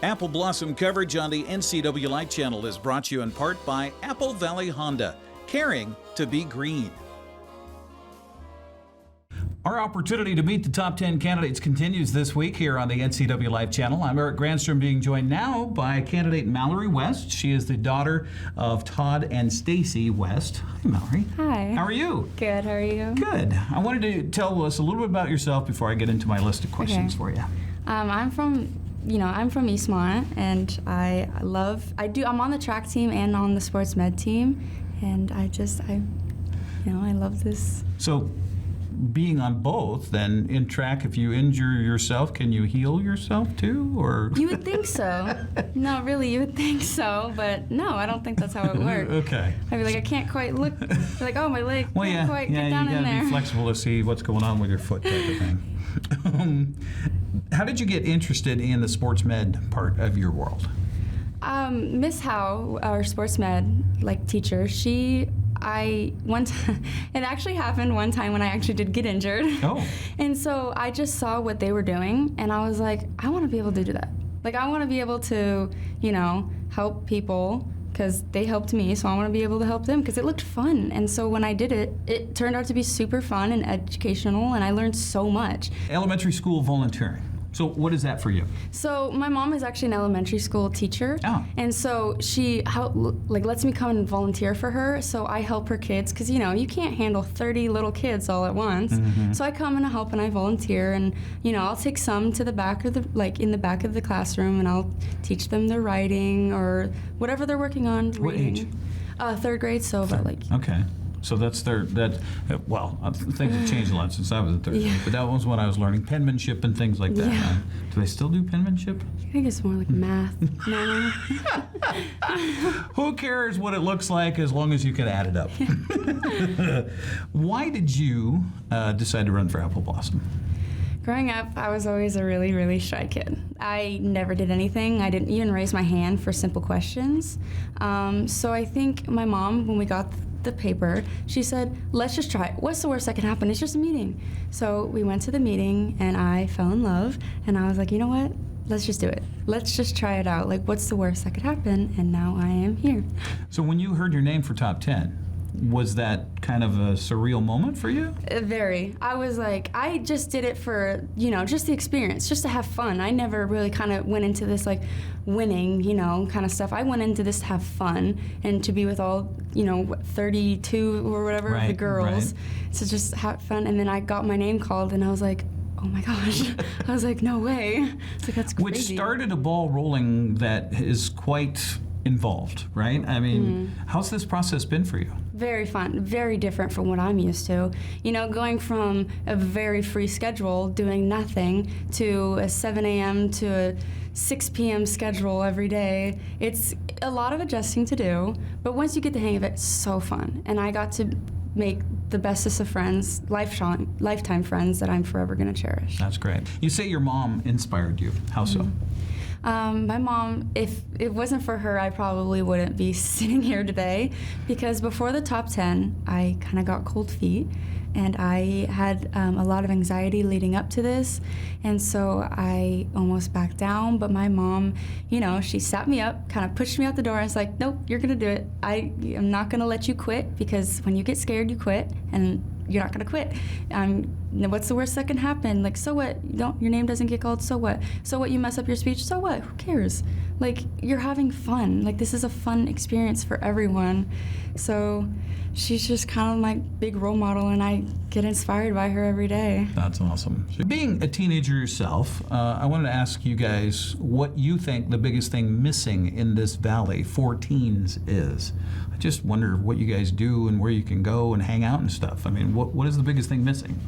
Apple Blossom coverage on the NCWLIFE channel is brought to you in part by Apple Valley Honda, caring to be green. Our opportunity to meet the top 10 candidates continues this week here on the NCWLIFE channel. I'm Eric Grandstrom, being joined now by candidate Mallory West. She is the daughter of Todd and Stacy West. Hi, Mallory. Hi. How are you? Good. How are you? Good. I wanted to tell us a little bit about yourself before I get into my list of questions for you. I'm from Eastmont, and I'm on the track team and on the sports med team, and I love this. So, being on both, then in track, if you injure yourself, can you heal yourself too, or? You would think so. No, really, you would think so, but no, I don't think that's how it works. Okay. I'd be like, I can't quite look, like, oh, my leg can't quite get down in there. You gotta be flexible to see what's going on with your foot, type of thing. How did you get interested in the sports med part of your world? Miss Howe, our sports med teacher, it actually happened one time when I actually did get injured. Oh. And so I just saw what they were doing, and I was like, I want to be able to do that. I want to be able to, help people, because they helped me, so I want to be able to help them, because it looked fun. And so when I did it, it turned out to be super fun and educational, and I learned so much. Elementary school volunteering. So what is that for you? So my mom is actually an elementary school teacher. Oh. And so she lets me come and volunteer for her. So I help her kids, because you can't handle 30 little kids all at once. Mm-hmm. So I come and I help and I volunteer, and I'll take some to the back of in the back of the classroom, and I'll teach them their writing or whatever they're working on. What age? Third grade. So about Okay. So things have changed a lot since I was in third grade, but that was when I was learning penmanship and things like that. Yeah. Do they still do penmanship? I think it's more like math. No. Who cares what it looks like as long as you can add it up? Why did you decide to run for Apple Blossom? Growing up, I was always a really, really shy kid. I never did anything. I didn't even raise my hand for simple questions. So I think my mom, when we got the paper, she said, let's just try it. What's the worst that can happen? It's just a meeting. So we went to the meeting, and I fell in love, and I was like, you know what? Let's just do it. Let's just try it out. What's the worst that could happen? And now I am here. So when you heard your name for top 10, was that kind of a surreal moment for you? Very. I was like, I just did it for, just the experience, just to have fun. I never really kind of went into this winning, kind of stuff. I went into this to have fun and to be with all, 32 or whatever of the girls. Right. So just have fun. And then I got my name called, and I was like, oh my gosh. I was like, no way. It's like, that's crazy. Which started a ball rolling that is quite involved, right? I mean, how's this process been for you? Very fun, very different from what I'm used to. Going from a very free schedule, doing nothing, to a 7 a.m. to a 6 p.m. schedule every day. It's a lot of adjusting to do, but once you get the hang of it, it's so fun. And I got to make the bestest of friends, lifetime friends that I'm forever going to cherish. That's great. You say your mom inspired you. How so? My mom, if it wasn't for her, I probably wouldn't be sitting here today, because before the top 10, I kind of got cold feet, and I had a lot of anxiety leading up to this, and so I almost backed down. But my mom, she sat me up, kind of pushed me out the door, and was like, nope, you're going to do it. I'm not going to let you quit, because when you get scared, you quit, and you're not going to quit. What's the worst that can happen? So what? Your name doesn't get called, so what? So what, you mess up your speech, so what? Who cares? You're having fun. This is a fun experience for everyone. So she's just kind of my big role model, and I get inspired by her every day. That's awesome. Being a teenager yourself, I wanted to ask you guys what you think the biggest thing missing in this valley for teens is. I just wonder what you guys do and where you can go and hang out and stuff. I mean, what is the biggest thing missing?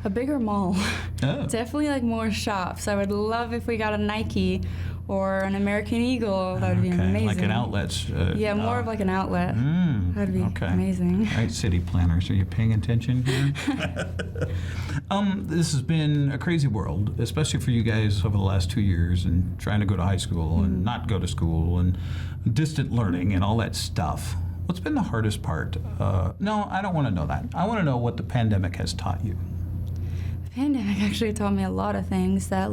A bigger mall. Oh. Definitely more shops. I would love if we got a Nike or an American Eagle. That would be amazing. Like an outlet. More of an outlet. That'd be amazing. All right, city planners, are you paying attention here? This has been a crazy world, especially for you guys over the last 2 years, and trying to go to high school and not go to school, and distant learning and all that stuff. What's been the hardest part? No, I don't want to know that. I want to know what the pandemic has taught you. The pandemic actually taught me a lot of things that,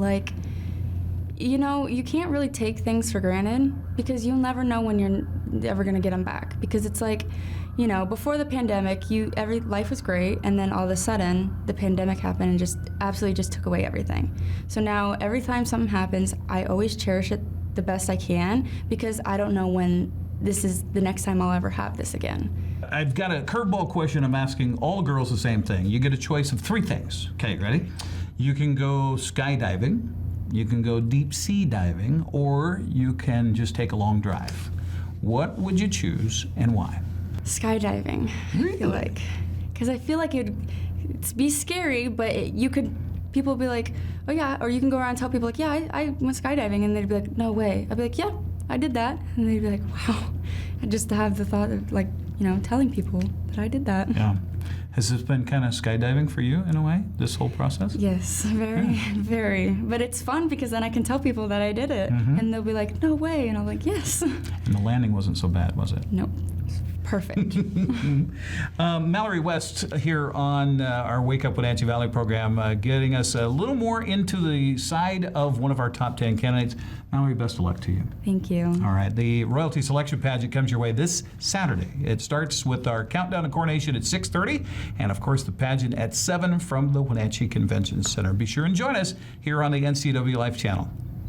you know, you can't really take things for granted because you'll never know when you're ever going to get them back. Because it's like, you know, before the pandemic, life was great, and then all of a sudden, the pandemic happened and just absolutely just took away everything. So now, every time something happens, I always cherish it the best I can because I don't know when this is the next time I'll ever have this again. I've got a curveball question. I'm asking all girls the same thing. You get a choice of 3 things. Okay, ready? You can go skydiving, you can go deep sea diving, or you can just take a long drive. What would you choose and why? Skydiving, I feel like. Because I feel like it'd be scary, but people would be like, oh yeah, or you can go around and tell people like, yeah, I went skydiving, and they'd be like, no way. I'd be like, yeah, I did that. And they'd be like, wow. And just to have the thought of like, you know, telling people that I did that. Yeah. Has this been kind of skydiving for you in a way, this whole process? Yes, very. But it's fun because then I can tell people that I did it. And they'll be like, no way. And I'm like, yes. And the landing wasn't so bad, was it? Nope. Perfect. Mallory West here on our Wake Up with NCWLIFE program, getting us a little more into the side of one of our top 10 candidates. Mallory, best of luck to you. Thank you. All right, the Royalty Selection Pageant comes your way this Saturday. It starts with our countdown to coronation at 6:30, and of course the pageant at 7 from the Wenatchee Convention Center. Be sure and join us here on the NCWLIFE channel.